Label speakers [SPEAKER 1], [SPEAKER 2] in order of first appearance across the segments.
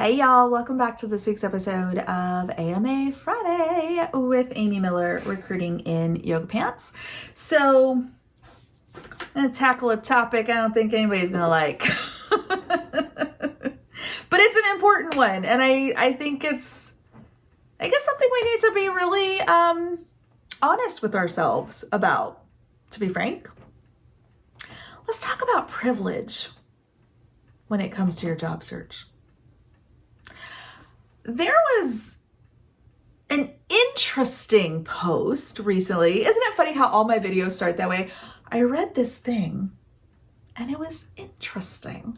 [SPEAKER 1] Hey y'all, welcome back to this week's episode of AMA Friday with Amy Miller, recruiting in yoga pants. So I'm going to tackle a topic I don't think anybody's going to like, but it's an important one. And I think it's, something we need to be really honest with ourselves about, to be frank. Let's talk about privilege when it comes to your job search. There was an interesting post recently. Isn't it funny how all my videos start that way? I read this thing and it was interesting.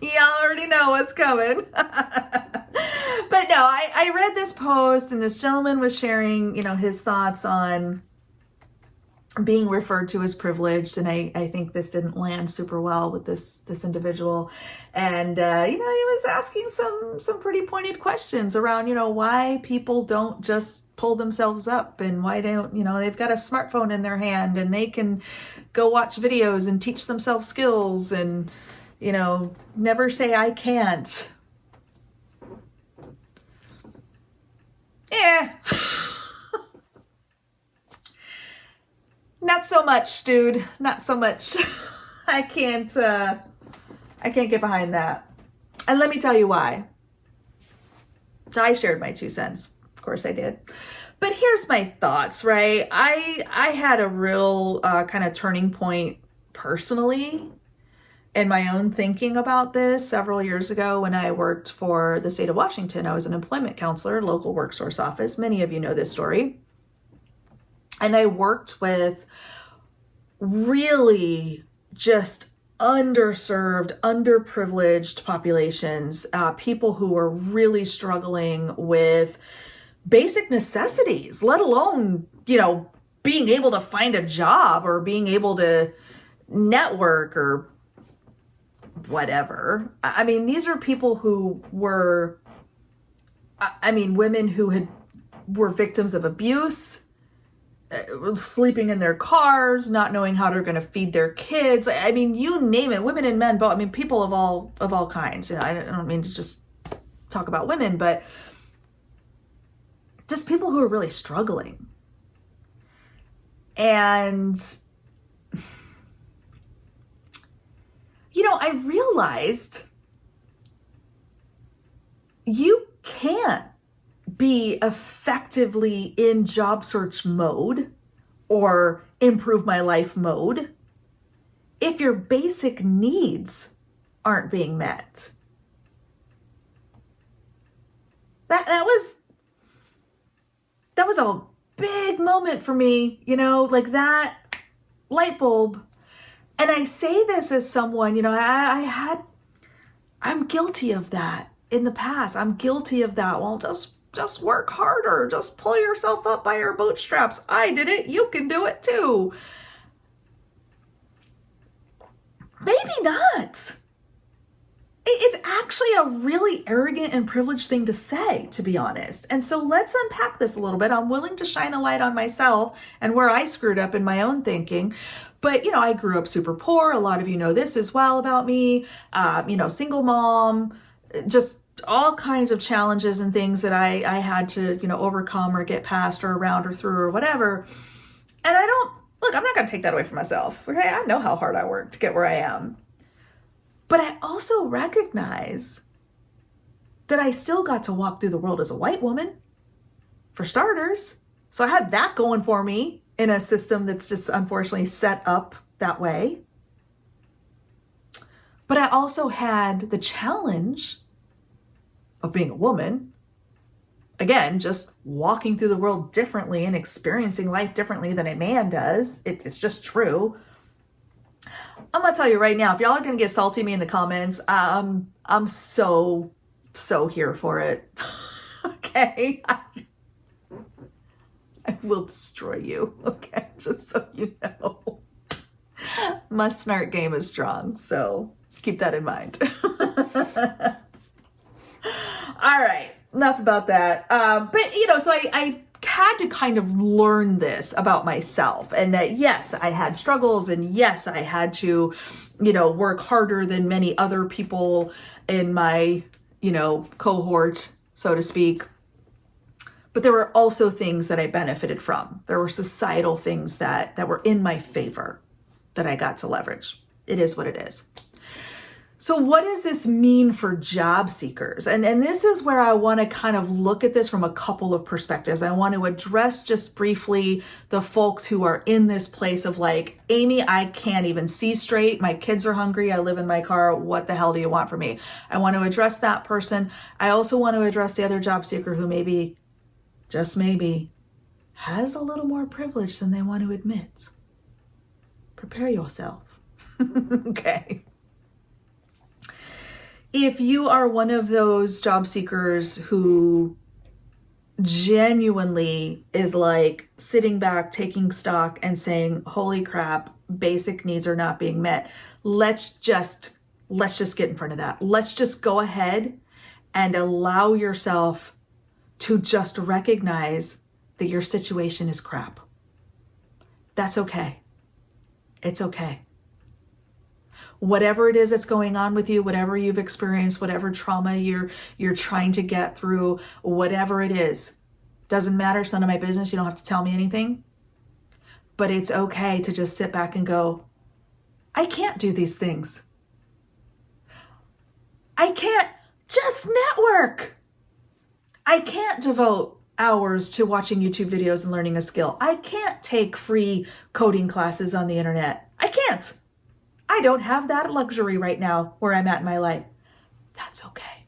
[SPEAKER 1] Y'all already know what's coming. But no, I read this post and this gentleman was sharing, his thoughts on being referred to as privileged, and I think this didn't land super well with this individual, and he was asking some pretty pointed questions around why people don't just pull themselves up, and why don't they've got a smartphone in their hand and they can go watch videos and teach themselves skills, and never say I can't. Not so much, dude. Not so much. I can't get behind that. And let me tell you why. So I shared my 2 cents. Of course I did. But here's my thoughts, right? I had a real kind of turning point personally in my own thinking about this several years ago when I worked for the state of Washington. I was an employment counselor, local workforce office. Many of you know this story. And I worked with really just underserved, underprivileged populations, people who were really struggling with basic necessities, let alone, being able to find a job or being able to network or whatever. I mean, these are people who were, women who were victims of abuse, sleeping in their cars, not knowing how they're going to feed their kids. You name it, women and men, both. People of all kinds. I don't mean to just talk about women, but just people who are really struggling. And I realized you can't be effectively in job search mode or improve my life mode if your basic needs aren't being met. That was a big moment for me, like that light bulb. And I say this as someone, I'm guilty of that in the past. I'm guilty of that. Well, just work harder. Just pull yourself up by your bootstraps. I did it. You can do it too. Maybe not. It's actually a really arrogant and privileged thing to say, to be honest. And so let's unpack this a little bit. I'm willing to shine a light on myself and where I screwed up in my own thinking. But, I grew up super poor. A lot of you know this as well about me. Single mom, just all kinds of challenges and things that I had to, overcome or get past or around or through or whatever. And I'm not going to take that away from myself. Okay. I know how hard I worked to get where I am. But I also recognize that I still got to walk through the world as a white woman, for starters. So I had that going for me in a system that's just unfortunately set up that way. But I also had the challenge of being a woman, again, just walking through the world differently and experiencing life differently than a man does. It's just true. I'm gonna tell you right now, if y'all are gonna get salty at me in the comments, I'm so here for it. Okay, I will destroy you. Okay, just so you know, my snark game is strong, so keep that in mind. All right, enough about that. So I had to kind of learn this about myself, and that yes, I had struggles, and yes, I had to, work harder than many other people in my, cohort, so to speak. But there were also things that I benefited from. There were societal things that were in my favor that I got to leverage. It is what it is. So what does this mean for job seekers? And this is where I want to kind of look at this from a couple of perspectives. I want to address just briefly the folks who are in this place of like, Amy, I can't even see straight. My kids are hungry. I live in my car. What the hell do you want from me? I want to address that person. I also want to address the other job seeker who maybe, just maybe, has a little more privilege than they want to admit. Prepare yourself. Okay. If you are one of those job seekers who genuinely is like sitting back, taking stock and saying, holy crap, basic needs are not being met. Let's just get in front of that. Let's just go ahead and allow yourself to just recognize that your situation is crap. That's okay. It's okay. Whatever it is that's going on with you, whatever you've experienced, whatever trauma you're trying to get through, whatever it is, doesn't matter. It's none of my business. You don't have to tell me anything. But it's okay to just sit back and go, I can't do these things. I can't just network. I can't devote hours to watching YouTube videos and learning a skill. I can't take free coding classes on the internet. I can't. I don't have that luxury right now where I'm at in my life. That's okay.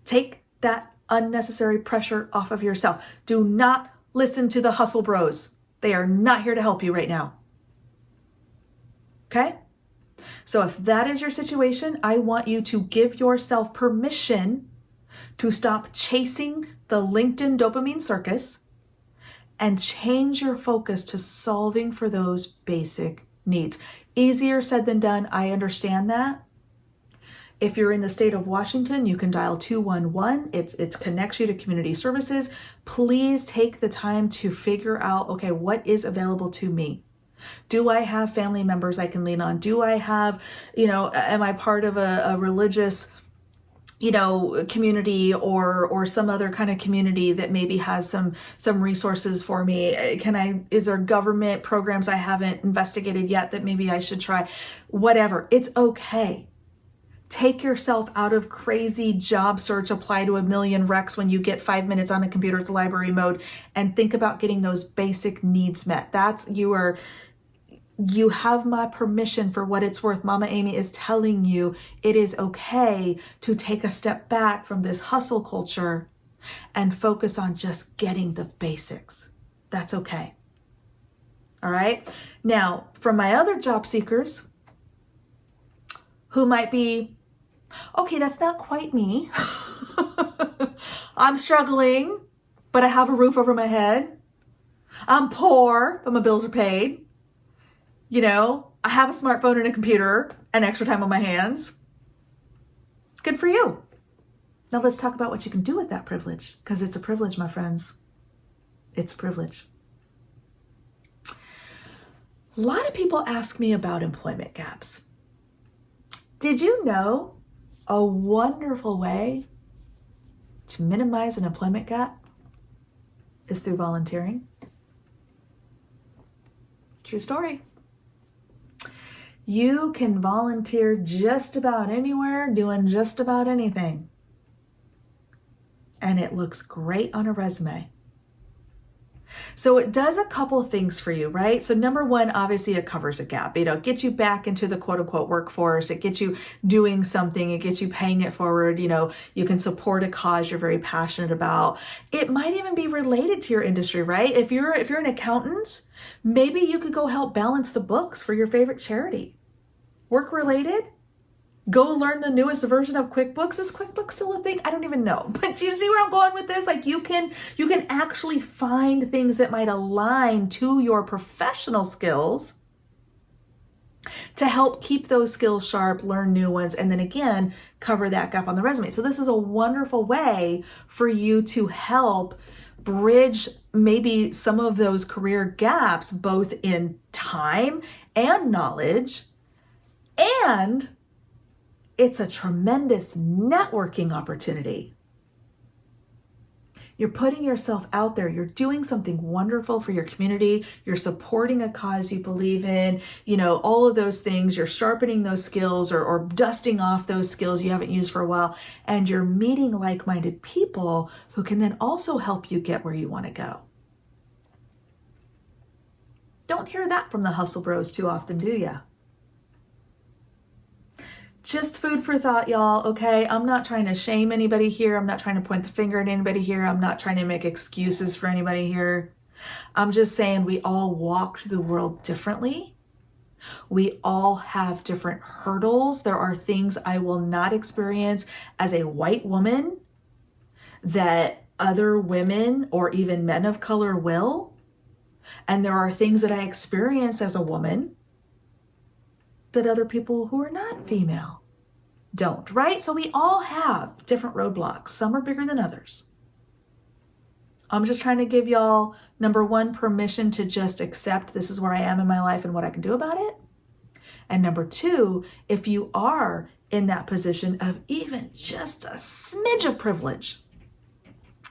[SPEAKER 1] Take that unnecessary pressure off of yourself. Do not listen to the hustle bros. They are not here to help you right now. Okay? So if that is your situation, I want you to give yourself permission to stop chasing the LinkedIn dopamine circus and change your focus to solving for those basic needs. Easier said than done. I understand that. If you're in the state of Washington, you can dial 211. It connects you to community services. Please take the time to figure out, okay, what is available to me? Do I have family members I can lean on? Do I have, am I part of a religious community or some other kind of community that maybe has some resources for me? Is there government programs I haven't investigated yet that maybe I should try? Whatever. It's okay. Take yourself out of crazy job search, apply to a million recs when you get 5 minutes on a computer at the library mode, and think about getting those basic needs met. You have my permission for what it's worth. Mama Amy is telling you it is okay to take a step back from this hustle culture and focus on just getting the basics. That's okay. All right. Now, for my other job seekers who might be, okay, that's not quite me. I'm struggling, but I have a roof over my head. I'm poor, but my bills are paid. I have a smartphone and a computer and extra time on my hands. Good for you. Now let's talk about what you can do with that privilege, because it's a privilege, my friends. It's a privilege. A lot of people ask me about employment gaps. Did you know a wonderful way to minimize an employment gap is through volunteering? True story. You can volunteer just about anywhere, doing just about anything. And it looks great on a resume. So it does a couple things for you, right? So number one, obviously it covers a gap. Get you back into the quote unquote workforce. It gets you doing something. It gets you paying it forward. You can support a cause you're very passionate about. It might even be related to your industry, right? If you're an accountant, maybe you could go help balance the books for your favorite charity. Work related? Go learn the newest version of QuickBooks. Is QuickBooks still a thing? I don't even know. But do you see where I'm going with this? Like you can actually find things that might align to your professional skills to help keep those skills sharp, learn new ones, and then again, cover that gap on the resume. So this is a wonderful way for you to help bridge maybe some of those career gaps, both in time and knowledge. And It's a tremendous networking opportunity. You're putting yourself out there. You're doing something wonderful for your community. You're supporting a cause you believe in, all of those things. You're sharpening those skills or dusting off those skills you haven't used for a while. And you're meeting like-minded people who can then also help you get where you want to go. Don't hear that from the hustle bros too often, do ya? Just food for thought, y'all, okay? I'm not trying to shame anybody here. I'm not trying to point the finger at anybody here. I'm not trying to make excuses for anybody here. I'm just saying we all walk through the world differently. We all have different hurdles. There are things I will not experience as a white woman that other women or even men of color will. And there are things that I experience as a woman that other people who are not female don't, right? So we all have different roadblocks. Some are bigger than others. I'm just trying to give y'all, number one, permission to just accept this is where I am in my life and what I can do about it. And number two, if you are in that position of even just a smidge of privilege,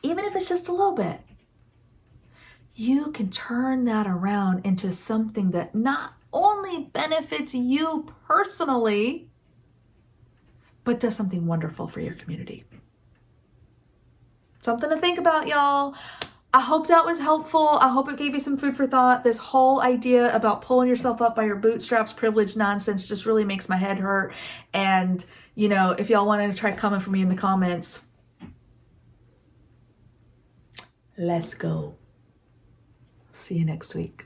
[SPEAKER 1] even if it's just a little bit, you can turn that around into something that not only benefits you personally, but does something wonderful for your community. Something to think about, y'all. I hope that was helpful. I hope it gave you some food for thought. This whole idea about pulling yourself up by your bootstraps, privilege nonsense just really makes my head hurt. And, if y'all wanted to try coming for me in the comments, let's go. See you next week.